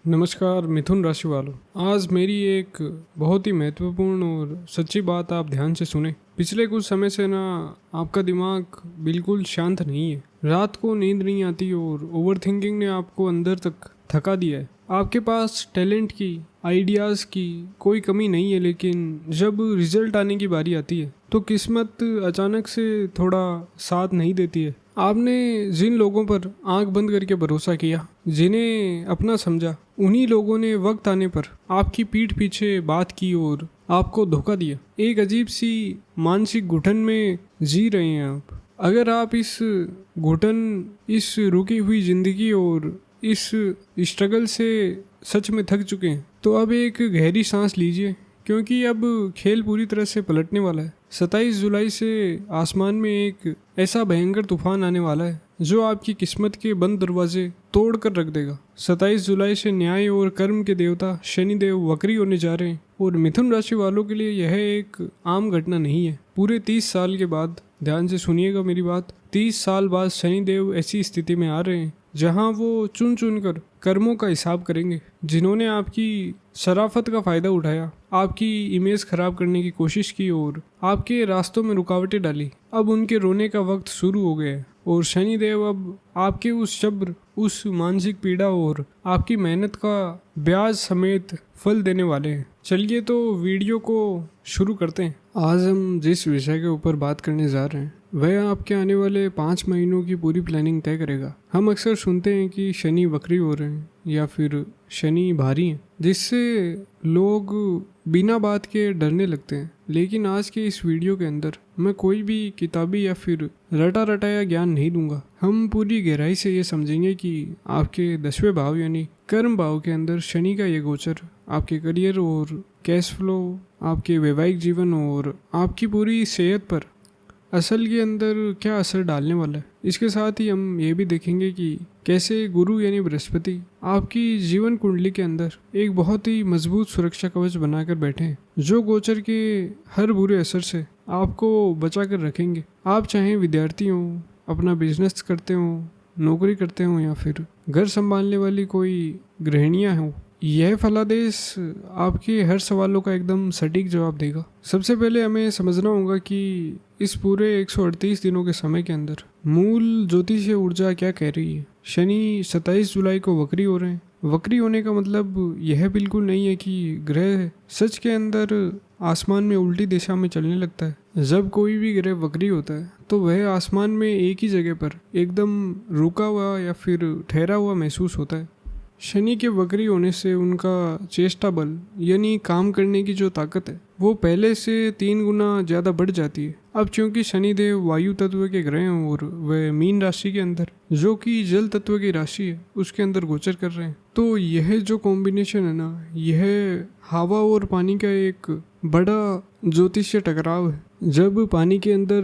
नमस्कार मिथुन राशि वालों। आज मेरी एक बहुत ही महत्वपूर्ण और सच्ची बात आप ध्यान से सुने। पिछले कुछ समय से ना आपका दिमाग बिल्कुल शांत नहीं है। रात को नींद नहीं आती और ओवरथिंकिंग ने आपको अंदर तक थका दिया है। आपके पास टैलेंट की, आइडियाज़ की कोई कमी नहीं है, लेकिन जब रिजल्ट आने की बारी आती है तो किस्मत अचानक से थोड़ा साथ नहीं देती है। आपने जिन लोगों पर आंख बंद करके भरोसा किया, जिन्हें अपना समझा, उन्हीं लोगों ने वक्त आने पर आपकी पीठ पीछे बात की और आपको धोखा दिया। एक अजीब सी मानसिक घुटन में जी रहे हैं आप। अगर आप इस घुटन, इस रुकी हुई जिंदगी और इस स्ट्रगल से सच में थक चुके हैं तो अब एक गहरी सांस लीजिए, क्योंकि अब खेल पूरी तरह से पलटने वाला है। 27 जुलाई से आसमान में एक ऐसा भयंकर तूफान आने वाला है जो आपकी किस्मत के बंद दरवाजे तोड़ कर रख देगा। 27 जुलाई से न्याय और कर्म के देवता शनिदेव वक्री होने जा रहे हैं और मिथुन राशि वालों के लिए यह एक आम घटना नहीं है। पूरे 30 साल के बाद, ध्यान से सुनिएगा मेरी बात, 30 साल बाद शनिदेव ऐसी स्थिति में आ रहे हैं जहां वो चुन चुन कर कर्मों का हिसाब करेंगे। जिन्होंने आपकी शराफत का फ़ायदा उठाया, आपकी इमेज खराब करने की कोशिश की और आपके रास्तों में रुकावटें डाली, अब उनके रोने का वक्त शुरू हो गया है। और शनिदेव अब आपके उस सब्र, उस मानसिक पीड़ा और आपकी मेहनत का ब्याज समेत फल देने वाले हैं। चलिए तो वीडियो को शुरू करते हैं। आज हम जिस विषय के ऊपर बात करने जा रहे हैं वह आपके आने वाले 5 महीनों की पूरी प्लानिंग तय करेगा। हम अक्सर सुनते हैं कि शनि वक्री हो रहे हैं या फिर शनि भारी हैं, जिससे लोग बिना बात के डरने लगते हैं। लेकिन आज के इस वीडियो के अंदर मैं कोई भी किताबी या फिर रटा रटाया ज्ञान नहीं दूंगा। हम पूरी गहराई से ये समझेंगे कि आपके 10वें भाव यानी कर्म भाव के अंदर शनि का ये गोचर आपके करियर और कैश फ्लो, आपके वैवाहिक जीवन और आपकी पूरी सेहत पर असल के अंदर क्या असर डालने वाला है। इसके साथ ही हम ये भी देखेंगे कि कैसे गुरु यानी बृहस्पति आपकी जीवन कुंडली के अंदर एक बहुत ही मजबूत सुरक्षा कवच बनाकर बैठे हैं, जो गोचर के हर बुरे असर से आपको बचा कर रखेंगे। आप चाहे विद्यार्थी हो, अपना बिजनेस करते हो, नौकरी करते हो या फिर घर संभालने वाली कोई गृहिणियाँ हो, यह फलादेश आपके हर सवालों का एकदम सटीक जवाब देगा। सबसे पहले हमें समझना होगा कि इस पूरे 138 दिनों के समय के अंदर मूल ज्योतिषीय ऊर्जा क्या कह रही है। शनि 27 जुलाई को वक्री हो रहे हैं। वक्री होने का मतलब यह बिल्कुल नहीं है कि ग्रह सच के अंदर आसमान में उल्टी दिशा में चलने लगता है। जब कोई भी ग्रह वक्री होता है तो वह आसमान में एक ही जगह पर एकदम रुका हुआ या फिर ठहरा हुआ महसूस होता है। शनि के वक्री होने से उनका चेष्टा बल यानी काम करने की जो ताकत है वो पहले से 3 गुना ज़्यादा बढ़ जाती है। अब क्योंकि शनिदेव वायु तत्व के ग्रह हैं और वह मीन राशि के अंदर, जो कि जल तत्व की राशि है, उसके अंदर गोचर कर रहे हैं, तो यह जो कॉम्बिनेशन है ना, यह हवा और पानी का एक बड़ा ज्योतिषीय टकराव है। जब पानी के अंदर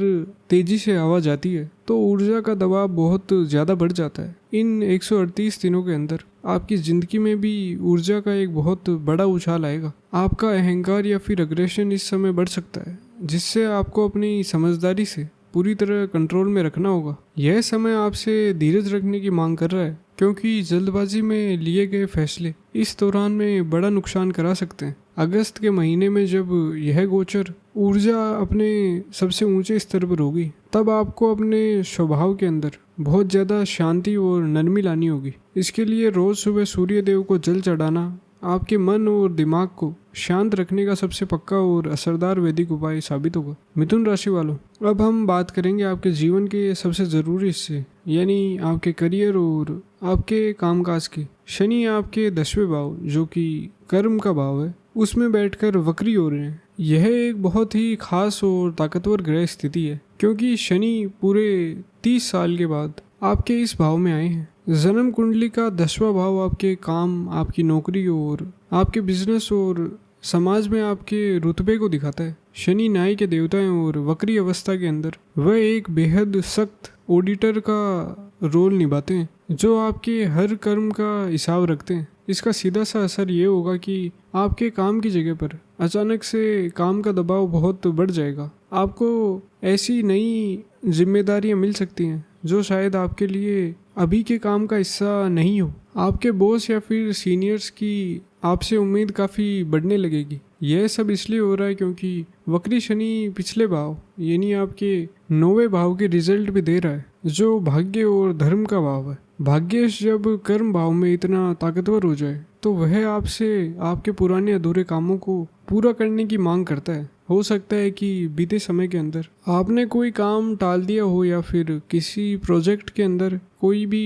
तेजी से हवा जाती है तो ऊर्जा का दबाव बहुत ज़्यादा बढ़ जाता है। इन 138 दिनों के अंदर आपकी ज़िंदगी में भी ऊर्जा का एक बहुत बड़ा उछाल आएगा। आपका अहंकार या फिर अग्रेशन इस समय बढ़ सकता है, जिससे आपको अपनी समझदारी से पूरी तरह कंट्रोल में रखना होगा। यह समय आपसे धीरज रखने की मांग कर रहा है, क्योंकि जल्दबाजी में लिए गए फैसले इस दौरान में बड़ा नुकसान करा सकते हैं। अगस्त के महीने में जब यह गोचर ऊर्जा अपने सबसे ऊंचे स्तर पर होगी, तब आपको अपने स्वभाव के अंदर बहुत ज़्यादा शांति और नरमी लानी होगी। इसके लिए रोज़ सुबह सूर्य देव को जल चढ़ाना आपके मन और दिमाग को शांत रखने का सबसे पक्का और असरदार वैदिक उपाय साबित होगा। मिथुन राशि वालों, अब हम बात करेंगे आपके जीवन के सबसे ज़रूरी हिस्से यानी आपके करियर और आपके कामकाज की। शनि आपके 10वें भाव, जो कि कर्म का भाव है, उसमें बैठकर वक्री हो रहे हैं। यह एक बहुत ही खास और ताकतवर ग्रह स्थिति है, क्योंकि शनि पूरे 30 साल के बाद आपके इस भाव में आए हैं। जन्म कुंडली का 10वां भाव आपके काम, आपकी नौकरी और आपके बिजनेस और समाज में आपके रुतबे को दिखाता है। शनि न्याय के देवता हैं और वक्री अवस्था के अंदर वह एक बेहद सख्त ऑडिटर का रोल निभाते हैं, जो आपके हर कर्म का हिसाब रखते हैं। इसका सीधा सा असर ये होगा कि आपके काम की जगह पर अचानक से काम का दबाव बहुत बढ़ जाएगा। आपको ऐसी नई जिम्मेदारियां मिल सकती हैं जो शायद आपके लिए अभी के काम का हिस्सा नहीं हो। आपके बॉस या फिर सीनियर्स की आपसे उम्मीद काफ़ी बढ़ने लगेगी। यह सब इसलिए हो रहा है क्योंकि वक्री शनि पिछले भाव यानी आपके 9वें भाव के रिजल्ट भी दे रहा है, जो भाग्य और धर्म का भाव है। भाग्येश जब कर्म भाव में इतना ताकतवर हो जाए तो वह आपसे आपके पुराने अधूरे कामों को पूरा करने की मांग करता है। हो सकता है कि बीते समय के अंदर आपने कोई काम टाल दिया हो या फिर किसी प्रोजेक्ट के अंदर कोई भी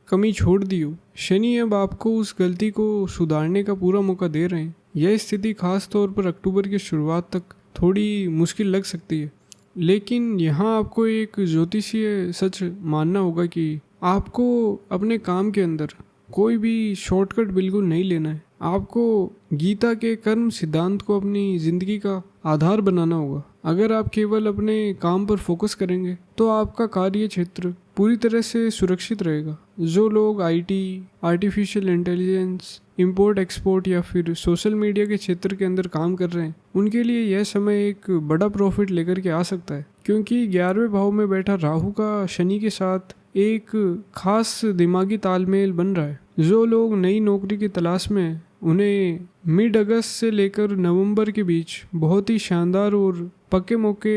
कमी छोड़ दी हो। शनि अब आपको उस गलती को सुधारने का पूरा मौका दे रहे हैं। यह स्थिति खास तौर पर अक्टूबर की शुरुआत तक थोड़ी मुश्किल लग सकती है, लेकिन यहाँ आपको एक ज्योतिषीय सच मानना होगा कि आपको अपने काम के अंदर कोई भी शॉर्टकट बिल्कुल नहीं लेना है। आपको गीता के कर्म सिद्धांत को अपनी ज़िंदगी का आधार बनाना होगा। अगर आप केवल अपने काम पर फोकस करेंगे तो आपका कार्य क्षेत्र पूरी तरह से सुरक्षित रहेगा। जो लोग IT, artificial intelligence, import export या फिर सोशल मीडिया के क्षेत्र के अंदर काम कर रहे हैं, उनके लिए यह समय एक बड़ा प्रॉफिट लेकर के आ सकता है, क्योंकि 11वें भाव में बैठा राहु का शनि के साथ एक खास दिमागी तालमेल बन रहा है। जो लोग नई नौकरी की तलाश में हैं, उन्हें मिड अगस्त से लेकर नवंबर के बीच बहुत ही शानदार और पक्के मौके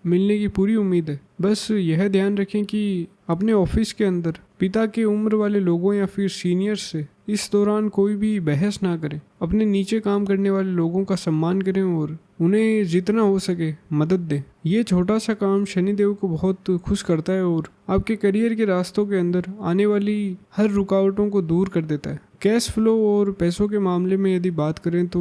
मिलने की पूरी उम्मीद है। बस यह ध्यान रखें कि अपने ऑफिस के अंदर पिता की उम्र वाले लोगों या फिर सीनियर्स से इस दौरान कोई भी बहस ना करें। अपने नीचे काम करने वाले लोगों का सम्मान करें और उन्हें जितना हो सके मदद दें। ये छोटा सा काम शनिदेव को बहुत खुश करता है और आपके करियर के रास्तों के अंदर आने वाली हर रुकावटों को दूर कर देता है। कैश फ्लो और पैसों के मामले में यदि बात करें तो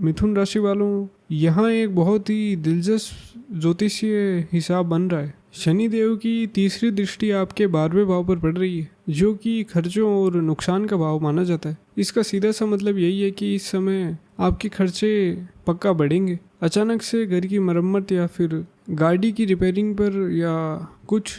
मिथुन राशि वालों, यहाँ एक बहुत ही दिलचस्प ज्योतिषीय हिसाब बन रहा है। शनिदेव की तीसरी दृष्टि आपके 12वें भाव पर पड़ रही है, जो कि खर्चों और नुकसान का भाव माना जाता है। इसका सीधा सा मतलब यही है कि इस समय आपके खर्चे पक्का बढ़ेंगे। अचानक से घर की मरम्मत या फिर गाड़ी की रिपेयरिंग पर या कुछ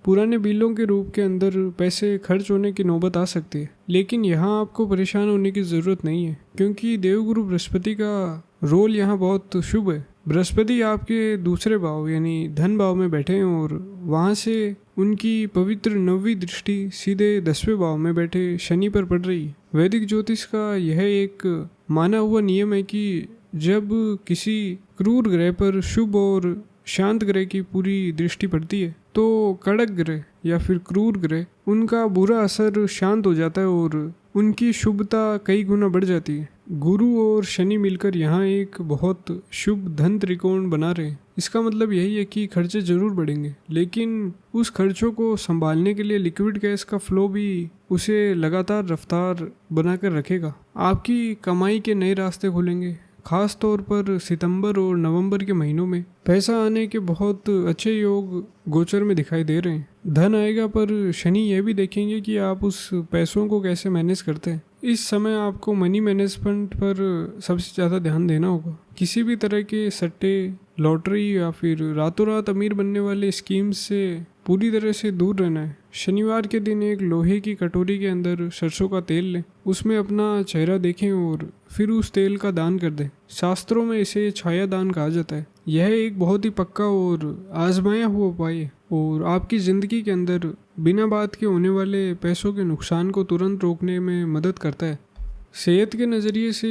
पुराने बिलों के रूप के अंदर पैसे खर्च होने की नौबत आ सकती है। लेकिन यहाँ आपको परेशान होने की ज़रूरत नहीं है, क्योंकि देवगुरु बृहस्पति का रोल यहाँ बहुत शुभ है। बृहस्पति आपके दूसरे भाव यानी धन भाव में बैठे हैं और वहाँ से उनकी पवित्र 9वीं दृष्टि सीधे 10वें भाव में बैठे शनि पर पड़ रही है। वैदिक ज्योतिष का यह एक माना हुआ नियम है कि जब किसी क्रूर ग्रह पर शुभ और शांत ग्रह की पूरी दृष्टि पड़ती है तो कड़क ग्रह या फिर क्रूर ग्रह उनका बुरा असर शांत हो जाता है और उनकी शुभता कई गुना बढ़ जाती है। गुरु और शनि मिलकर यहाँ एक बहुत शुभ धन त्रिकोण बना रहे हैं। इसका मतलब यही है कि खर्चे जरूर बढ़ेंगे, लेकिन उस खर्चों को संभालने के लिए लिक्विड कैश का फ्लो भी उसे लगातार रफ्तार बनाकर रखेगा। आपकी कमाई के नए रास्ते खुलेंगे। खास तौर पर सितंबर और नवंबर के महीनों में पैसा आने के बहुत अच्छे योग गोचर में दिखाई दे रहे हैं। धन आएगा, पर शनि यह भी देखेंगे कि आप उस पैसों को कैसे मैनेज करते हैं। इस समय आपको मनी मैनेजमेंट पर सबसे ज़्यादा ध्यान देना होगा। किसी भी तरह के सट्टे, लॉटरी या फिर रातों रात अमीर बनने वाले स्कीम्स से पूरी तरह से दूर रहना है। शनिवार के दिन एक लोहे की कटोरी के अंदर सरसों का तेल लें, उसमें अपना चेहरा देखें और फिर उस तेल का दान कर दें। शास्त्रों में इसे छाया दान कहा जाता है। यह एक बहुत ही पक्का और आजमाया हुआ उपाय है और आपकी ज़िंदगी के अंदर बिना बात के होने वाले पैसों के नुकसान को तुरंत रोकने में मदद करता है। सेहत के नज़रिए से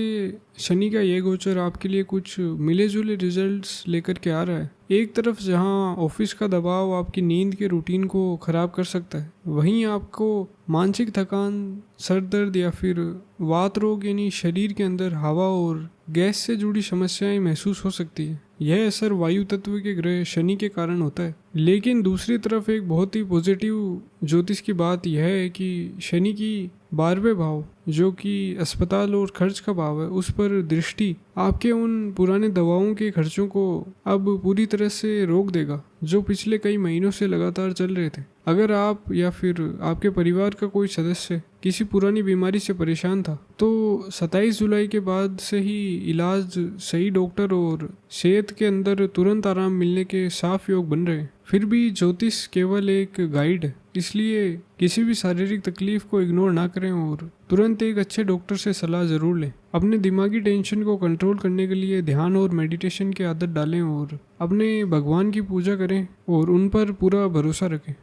शनि का यह गोचर आपके लिए कुछ मिले जुले रिजल्ट्स लेकर के आ रहा है। एक तरफ जहां ऑफिस का दबाव आपकी नींद के रूटीन को ख़राब कर सकता है, वहीं आपको मानसिक थकान, सर दर्द या फिर वात रोग यानी शरीर के अंदर हवा और गैस से जुड़ी समस्याएं महसूस हो सकती है। यह असर वायु तत्व के ग्रह शनि के कारण होता है। लेकिन दूसरी तरफ एक बहुत ही पॉजिटिव ज्योतिष की बात यह है कि शनि की 12वें भाव, जो कि अस्पताल और खर्च का भाव है, उस पर दृष्टि आपके उन पुराने दवाओं के खर्चों को अब पूरी तरह से रोक देगा, जो पिछले कई महीनों से लगातार चल रहे थे। अगर आप या फिर आपके परिवार का कोई सदस्य किसी पुरानी बीमारी से परेशान था, तो 27 जुलाई के बाद से ही इलाज, सही डॉक्टर और सेहत के अंदर तुरंत आराम मिलने के साफ योग बन रहे हैं। फिर भी ज्योतिष केवल एक गाइड है, इसलिए किसी भी शारीरिक तकलीफ को इग्नोर ना करें और तुरंत एक अच्छे डॉक्टर से सलाह ज़रूर लें। अपने दिमागी टेंशन को कंट्रोल करने के लिए ध्यान और मेडिटेशन की आदत डालें और अपने भगवान की पूजा करें और उन पर पूरा भरोसा रखें।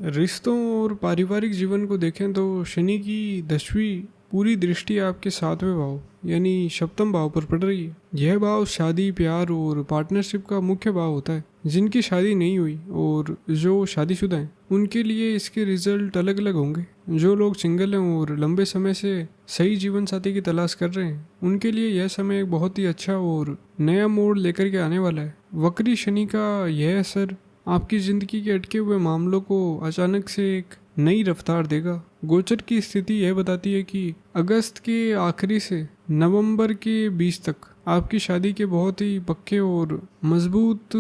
रिश्तों और पारिवारिक जीवन को देखें तो शनि की 10वीं पूरी दृष्टि आपके 7वें भाव यानी सप्तम भाव पर पड़ रही है। यह भाव शादी, प्यार और पार्टनरशिप का मुख्य भाव होता है। जिनकी शादी नहीं हुई और जो शादीशुदा हैं उनके लिए इसके रिजल्ट अलग अलग होंगे। जो लोग सिंगल हैं और लंबे समय से सही जीवन साथी की तलाश कर रहे हैं उनके लिए यह समय एक बहुत ही अच्छा और नया मोड़ लेकर के आने वाला है। वक्री शनि का यह असर आपकी ज़िंदगी के अटके हुए मामलों को अचानक से एक नई रफ्तार देगा। गोचर की स्थिति यह बताती है कि अगस्त के आखिरी से नवंबर के 20 तक आपकी शादी के बहुत ही पक्के और मजबूत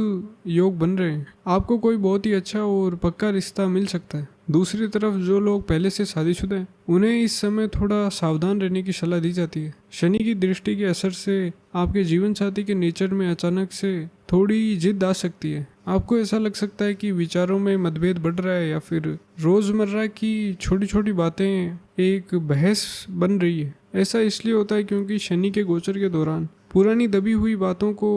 योग बन रहे हैं। आपको कोई बहुत ही अच्छा और पक्का रिश्ता मिल सकता है। दूसरी तरफ जो लोग पहले से शादीशुदा हैं उन्हें इस समय थोड़ा सावधान रहने की सलाह दी जाती है। शनि की दृष्टि के असर से आपके जीवन साथी के नेचर में अचानक से थोड़ी जिद आ सकती है। आपको ऐसा लग सकता है कि विचारों में मतभेद बढ़ रहा है या फिर रोज़मर्रा की छोटी छोटी बातें एक बहस बन रही है। ऐसा इसलिए होता है क्योंकि शनि के गोचर के दौरान पुरानी दबी हुई बातों को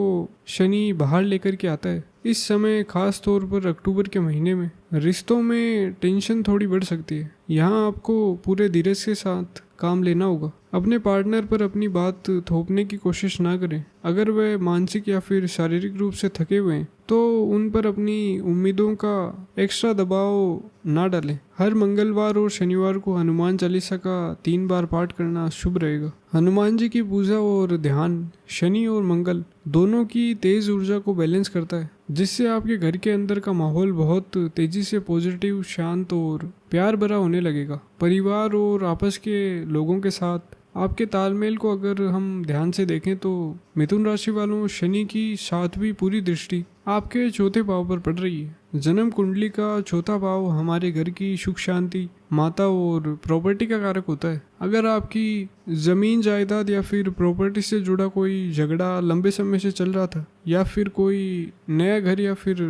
शनि बाहर लेकर के आता है। इस समय खास तौर पर अक्टूबर के महीने में रिश्तों में टेंशन थोड़ी बढ़ सकती है। यहाँ आपको पूरे धीरज के साथ काम लेना होगा। अपने पार्टनर पर अपनी बात थोपने की कोशिश ना करें। अगर वह मानसिक या फिर शारीरिक रूप से थके हुए हैं तो उन पर अपनी उम्मीदों का एक्स्ट्रा दबाव ना डालें। हर मंगलवार और शनिवार को हनुमान चालीसा का 3 बार पाठ करना शुभ रहेगा। हनुमान जी की पूजा और ध्यान शनि और मंगल दोनों की तेज ऊर्जा को बैलेंस करता है, जिससे आपके घर के अंदर का माहौल बहुत तेजी से पॉजिटिव, शांत और प्यार भरा होने लगेगा। परिवार और आपस के लोगों के साथ आपके तालमेल को अगर हम ध्यान से देखें तो मिथुन राशि वालों, शनि की 7वीं पूरी दृष्टि आपके चौथे भाव पर पड़ रही है। जन्म कुंडली का चौथा भाव हमारे घर की सुख शांति, माता और प्रॉपर्टी का कारक होता है। अगर आपकी जमीन जायदाद या फिर प्रॉपर्टी से जुड़ा कोई झगड़ा लंबे समय से चल रहा था या फिर कोई नया घर या फिर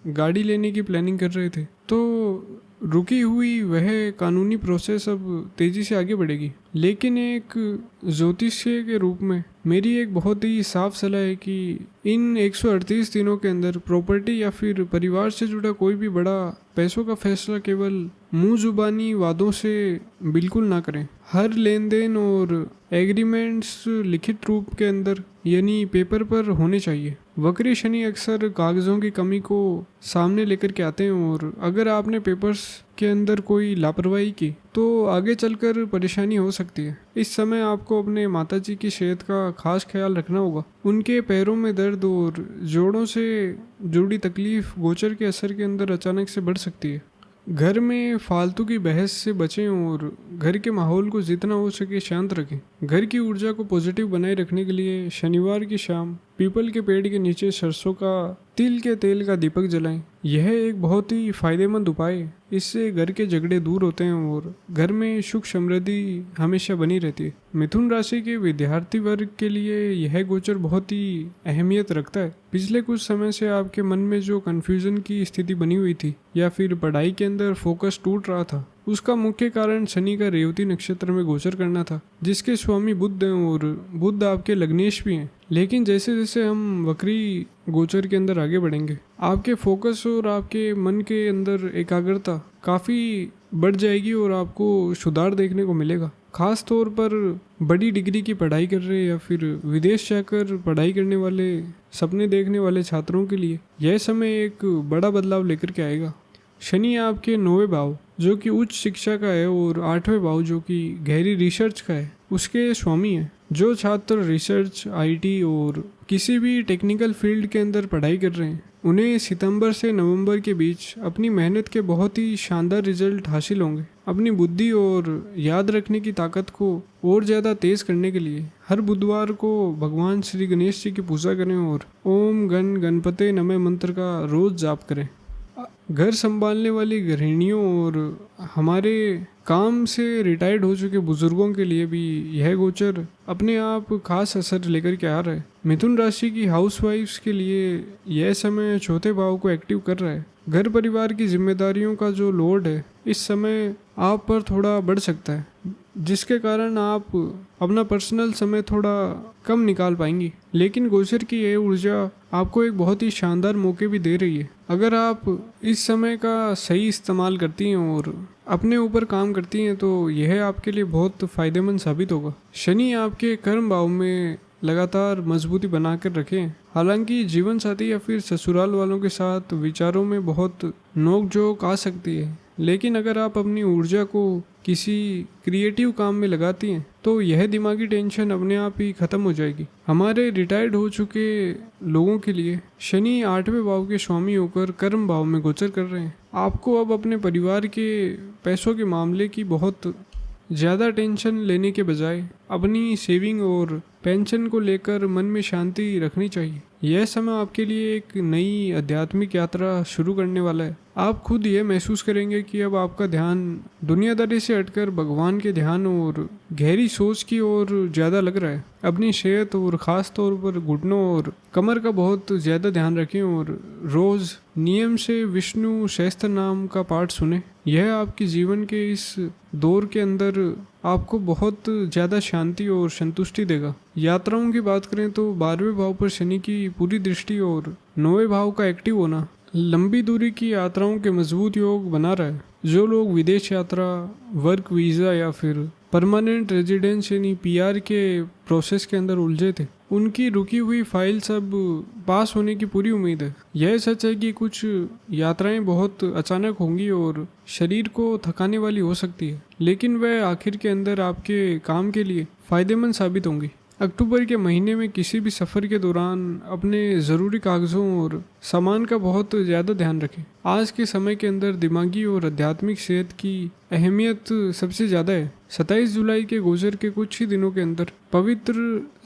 गाड़ी लेने की प्लानिंग कर रहे थे तो रुकी हुई वह कानूनी प्रोसेस अब तेजी से आगे बढ़ेगी। लेकिन एक ज्योतिषी के रूप में मेरी एक बहुत ही साफ सलाह है कि इन 138 दिनों के अंदर प्रॉपर्टी या फिर परिवार से जुड़ा कोई भी बड़ा पैसों का फैसला केवल मुंह जुबानी वादों से बिल्कुल ना करें। हर लेन देन और एग्रीमेंट्स लिखित रूप के अंदर यानी पेपर पर होने चाहिए। वक्री शनि अक्सर कागजों की कमी को सामने लेकर के आते हैं और अगर आपने पेपर्स के अंदर कोई लापरवाही की तो आगे चलकर परेशानी हो सकती है। इस समय आपको अपने माताजी की सेहत का खास ख्याल रखना होगा। उनके पैरों में दर्द और जोड़ों से जुड़ी तकलीफ गोचर के असर के अंदर अचानक से बढ़ सकती है। घर में फालतू की बहस से बचें और घर के माहौल को जितना हो सके शांत रखें। घर की ऊर्जा को पॉजिटिव बनाए रखने के लिए शनिवार की शाम पीपल के पेड़ के नीचे सरसों का तिल के तेल का दीपक जलाएं। यह एक बहुत ही फायदेमंद उपाय है। इससे घर के झगड़े दूर होते हैं और घर में सुख समृद्धि हमेशा बनी रहती है। मिथुन राशि के विद्यार्थी वर्ग के लिए यह गोचर बहुत ही अहमियत रखता है। पिछले कुछ समय से आपके मन में जो कन्फ्यूजन की स्थिति बनी हुई थी या फिर पढ़ाई के अंदर फोकस टूट रहा था, उसका मुख्य कारण शनि का रेवती नक्षत्र में गोचर करना था, जिसके स्वामी बुध हैं और बुध आपके लग्नेश भी हैं। लेकिन जैसे जैसे हम वक्री गोचर के अंदर आगे बढ़ेंगे आपके फोकस और आपके मन के अंदर एकाग्रता काफ़ी बढ़ जाएगी और आपको सुधार देखने को मिलेगा। खास तौर पर बड़ी डिग्री की पढ़ाई कर रहे या फिर विदेश जाकर पढ़ाई करने वाले, सपने देखने वाले छात्रों के लिए यह समय एक बड़ा बदलाव लेकर के आएगा। शनि आपके 9वें भाव जो कि उच्च शिक्षा का है और 8वें भाव जो कि गहरी रिसर्च का है उसके स्वामी है। जो छात्र रिसर्च, आईटी और किसी भी टेक्निकल फील्ड के अंदर पढ़ाई कर रहे हैं उन्हें सितंबर से नवंबर के बीच अपनी मेहनत के बहुत ही शानदार रिजल्ट हासिल होंगे। अपनी बुद्धि और याद रखने की ताकत को और ज़्यादा तेज करने के लिए हर बुधवार को भगवान श्री गणेश जी की पूजा करें और ओम गण गणपते नमः मंत्र का रोज जाप करें। घर संभालने वाली गृहिणियों और हमारे काम से रिटायर्ड हो चुके बुजुर्गों के लिए भी यह गोचर अपने आप खास असर लेकर के आ रहा है। मिथुन राशि की हाउसवाइफ्स के लिए यह समय चौथे भाव को एक्टिव कर रहा है। घर परिवार की जिम्मेदारियों का जो लोड है इस समय आप पर थोड़ा बढ़ सकता है। जिसके कारण आप अपना पर्सनल समय थोड़ा कम निकाल पाएंगी। लेकिन गोचर की यह ऊर्जा आपको एक बहुत ही शानदार मौके भी दे रही है। अगर आप इस समय का सही इस्तेमाल करती हैं और अपने ऊपर काम करती हैं तो यह आपके लिए बहुत फायदेमंद साबित होगा। शनि आपके कर्म भाव में लगातार मजबूती बनाकर रखें। हालांकि जीवन साथी या फिर ससुराल वालों के साथ विचारों में बहुत नोक-झोंक आ सकती है, लेकिन अगर आप अपनी ऊर्जा को किसी क्रिएटिव काम में लगाती हैं तो यह दिमागी टेंशन अपने आप ही खत्म हो जाएगी। हमारे रिटायर्ड हो चुके लोगों के लिए शनि 8वें भाव के स्वामी होकर कर्म भाव में गोचर कर रहे हैं। आपको अब अपने परिवार के पैसों के मामले की बहुत ज़्यादा टेंशन लेने के बजाय अपनी सेविंग और पेंशन को लेकर मन में शांति रखनी चाहिए। यह समय आपके लिए एक नई आध्यात्मिक यात्रा शुरू करने वाला है। आप खुद यह महसूस करेंगे कि अब आपका ध्यान दुनियादारी से हटकर भगवान के ध्यान और गहरी सोच की ओर ज़्यादा लग रहा है। अपनी सेहत और ख़ास तौर पर घुटनों और कमर का बहुत ज़्यादा ध्यान रखें और रोज़ नियम से विष्णु सहस्त्र नाम का पाठ सुने। यह आपके जीवन के इस दौर के अंदर आपको बहुत ज़्यादा शांति और संतुष्टि देगा। यात्राओं की बात करें तो 12वें भाव पर शनि की पूरी दृष्टि और 9वें भाव का एक्टिव होना लंबी दूरी की यात्राओं के मजबूत योग बना रहा है। जो लोग विदेश यात्रा, वर्क वीज़ा या फिर परमानेंट रेजिडेंस यानी पीआर के प्रोसेस के अंदर उलझे थे, उनकी रुकी हुई फाइल सब पास होने की पूरी उम्मीद है। यह सच है कि कुछ यात्राएं बहुत अचानक होंगी और शरीर को थकाने वाली हो सकती है, लेकिन वह आखिर के अंदर आपके काम के लिए फ़ायदेमंद साबित होंगी। अक्टूबर के महीने में किसी भी सफ़र के दौरान अपने ज़रूरी कागज़ों और सामान का बहुत ज़्यादा ध्यान रखें। आज के समय के अंदर दिमागी और आध्यात्मिक सेहत की अहमियत सबसे ज़्यादा है। 27 जुलाई के गोचर के कुछ ही दिनों के अंदर पवित्र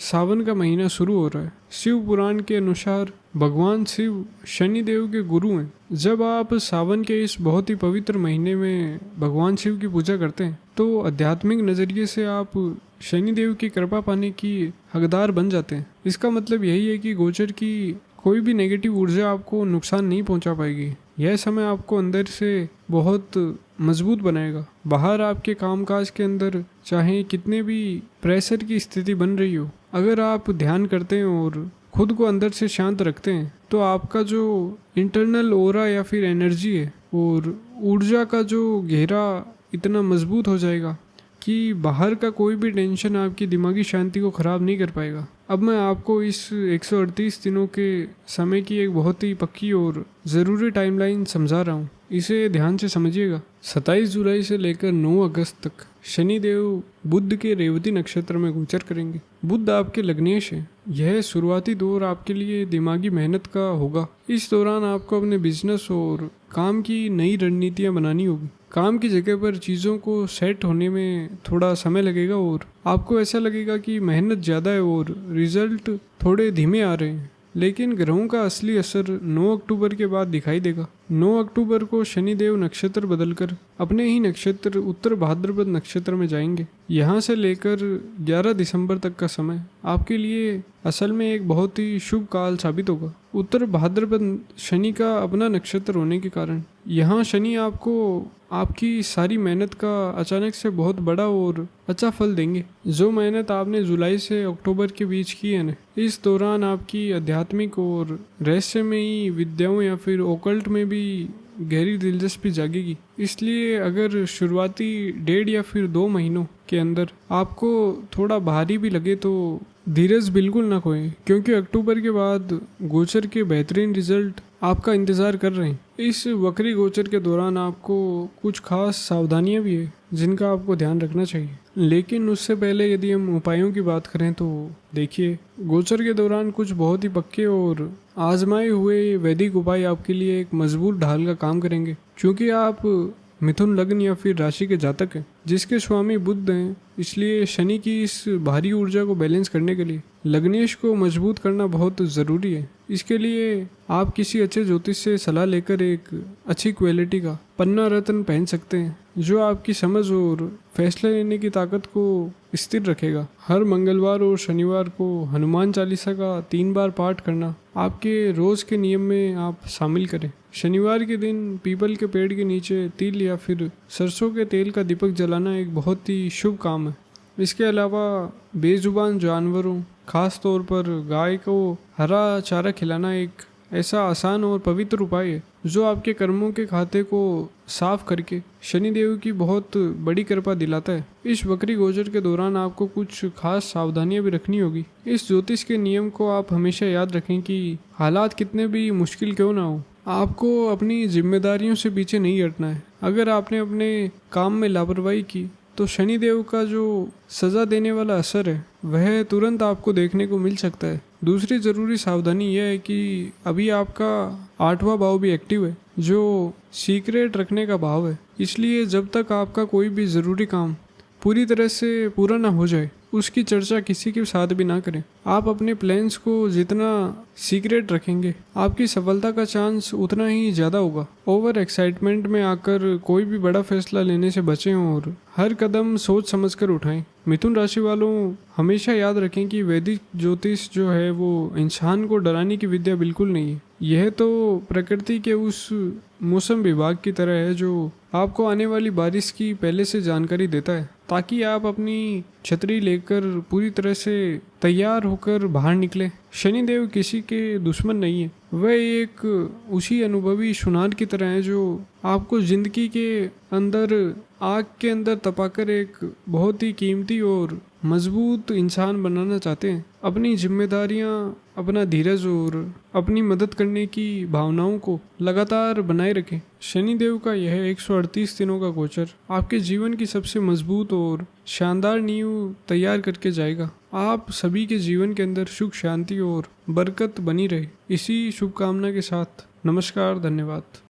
सावन का महीना शुरू हो रहा है। शिव पुराण के अनुसार भगवान शिव शनि देव के गुरु हैं। जब आप सावन के इस बहुत ही पवित्र महीने में भगवान शिव की पूजा करते हैं तो आध्यात्मिक नज़रिए से आप शनि देव की कृपा पाने की हकदार बन जाते हैं। इसका मतलब यही है कि गोचर की कोई भी नेगेटिव ऊर्जा आपको नुकसान नहीं पहुंचा पाएगी। यह समय आपको अंदर से बहुत मजबूत बनाएगा। बाहर आपके कामकाज के अंदर चाहे कितने भी प्रेशर की स्थिति बन रही हो, अगर आप ध्यान करते हैं और खुद को अंदर से शांत रखते हैं तो आपका जो इंटरनल ओरा या फिर एनर्जी है और ऊर्जा का जो घेरा इतना मजबूत हो जाएगा कि बाहर का कोई भी टेंशन आपकी दिमागी शांति को ख़राब नहीं कर पाएगा। अब मैं आपको इस 138 दिनों के समय की एक बहुत ही पक्की और ज़रूरी टाइमलाइन समझा रहा हूँ, इसे ध्यान से समझिएगा। 27 जुलाई से लेकर 9 अगस्त तक शनिदेव बुध के रेवती नक्षत्र में गोचर करेंगे। बुध आपके लग्नेश हैं। यह शुरुआती दौर आपके लिए दिमागी मेहनत का होगा। इस दौरान आपको अपने बिजनेस और काम की नई रणनीतियाँ बनानी होगी। काम की जगह पर चीज़ों को सेट होने में थोड़ा समय लगेगा और आपको ऐसा लगेगा कि मेहनत ज़्यादा है और रिजल्ट थोड़े धीमे आ रहे हैं, लेकिन ग्रहों का असली असर 9 अक्टूबर के बाद दिखाई देगा। 9 अक्टूबर को शनिदेव नक्षत्र बदलकर अपने ही नक्षत्र उत्तर भाद्रपद नक्षत्र में जाएंगे। यहाँ से लेकर 11 दिसंबर तक का समय आपके लिए असल में एक बहुत ही शुभ काल साबित होगा। उत्तर भाद्रपद शनि का अपना नक्षत्र होने के कारण यहाँ शनि आपको आपकी सारी मेहनत का अचानक से बहुत बड़ा और अच्छा फल देंगे। जो मेहनत आपने जुलाई से अक्टूबर के बीच की है ना, इस दौरान आपकी आध्यात्मिक और रहस्यमयी विद्याओं या फिर ओकल्ट में भी गहरी दिलचस्पी जागेगी। इसलिए अगर शुरुआती 1.5 या फिर 2 महीनों के अंदर आपको थोड़ा भारी भी लगे तो धीरज बिल्कुल ना खोएं, क्योंकि अक्टूबर के बाद गोचर के बेहतरीन रिजल्ट आपका इंतज़ार कर रहे हैं। इस वक्री गोचर के दौरान आपको कुछ खास सावधानियां भी है जिनका आपको ध्यान रखना चाहिए। लेकिन उससे पहले यदि हम उपायों की बात करें तो देखिए, गोचर के दौरान कुछ बहुत ही पक्के और आजमाए हुए वैदिक उपाय आपके लिए एक मजबूत ढाल का काम करेंगे। क्योंकि आप मिथुन लग्न या फिर राशि के जातक हैं जिसके स्वामी बुध हैं, इसलिए शनि की इस भारी ऊर्जा को बैलेंस करने के लिए लग्नेश को मजबूत करना बहुत ज़रूरी है। इसके लिए आप किसी अच्छे ज्योतिष से सलाह लेकर एक अच्छी क्वालिटी का पन्ना रत्न पहन सकते हैं जो आपकी समझ और फैसला लेने की ताकत को स्थिर रखेगा। हर मंगलवार और शनिवार को हनुमान चालीसा का 3 बार पाठ करना आपके रोज के नियम में आप शामिल करें। शनिवार के दिन पीपल के पेड़ के नीचे तिल या फिर सरसों के तेल का दीपक जलाना एक बहुत ही शुभ काम है। इसके अलावा बेजुबान जानवरों, खास तौर पर गाय को हरा चारा खिलाना एक ऐसा आसान और पवित्र उपाय है जो आपके कर्मों के खाते को साफ करके शनिदेव की बहुत बड़ी कृपा दिलाता है। इस बकरी गोचर के दौरान आपको कुछ खास सावधानियां भी रखनी होगी। इस ज्योतिष के नियम को आप हमेशा याद रखें कि हालात कितने भी मुश्किल क्यों ना हो, आपको अपनी जिम्मेदारियों से पीछे नहीं हटना है। अगर आपने अपने काम में लापरवाही की तो शनिदेव का जो सजा देने वाला असर है वह तुरंत आपको देखने को मिल सकता है। दूसरी ज़रूरी सावधानी यह है कि अभी आपका 8वां भाव भी एक्टिव है जो सीक्रेट रखने का भाव है, इसलिए जब तक आपका कोई भी ज़रूरी काम पूरी तरह से पूरा ना हो जाए उसकी चर्चा किसी के साथ भी ना करें। आप अपने प्लान्स को जितना सीक्रेट रखेंगे आपकी सफलता का चांस उतना ही ज़्यादा होगा। ओवर एक्साइटमेंट में आकर कोई भी बड़ा फैसला लेने से बचें और हर कदम सोच समझकर उठाएं। मिथुन राशि वालों, हमेशा याद रखें कि वैदिक ज्योतिष जो है वो इंसान को डराने की विद्या बिल्कुल नहीं है। यह तो प्रकृति के उस मौसम विभाग की तरह है जो आपको आने वाली बारिश की पहले से जानकारी देता है ताकि आप अपनी छतरी लेकर पूरी तरह से तैयार होकर बाहर निकले। शनिदेव किसी के दुश्मन नहीं है, वह एक उसी अनुभवी सुनार की तरह है जो आपको जिंदगी के अंदर आग के अंदर तपाकर एक बहुत ही कीमती और मजबूत इंसान बनाना चाहते हैं। अपनी जिम्मेदारियां, अपना धीरज और अपनी मदद करने की भावनाओं को लगातार बनाए रखें। शनिदेव का यह 138 दिनों का गोचर आपके जीवन की सबसे मजबूत और शानदार नींव तैयार करके जाएगा। आप सभी के जीवन के अंदर सुख, शांति और बरकत बनी रहे। इसी शुभकामना के साथ नमस्कार, धन्यवाद।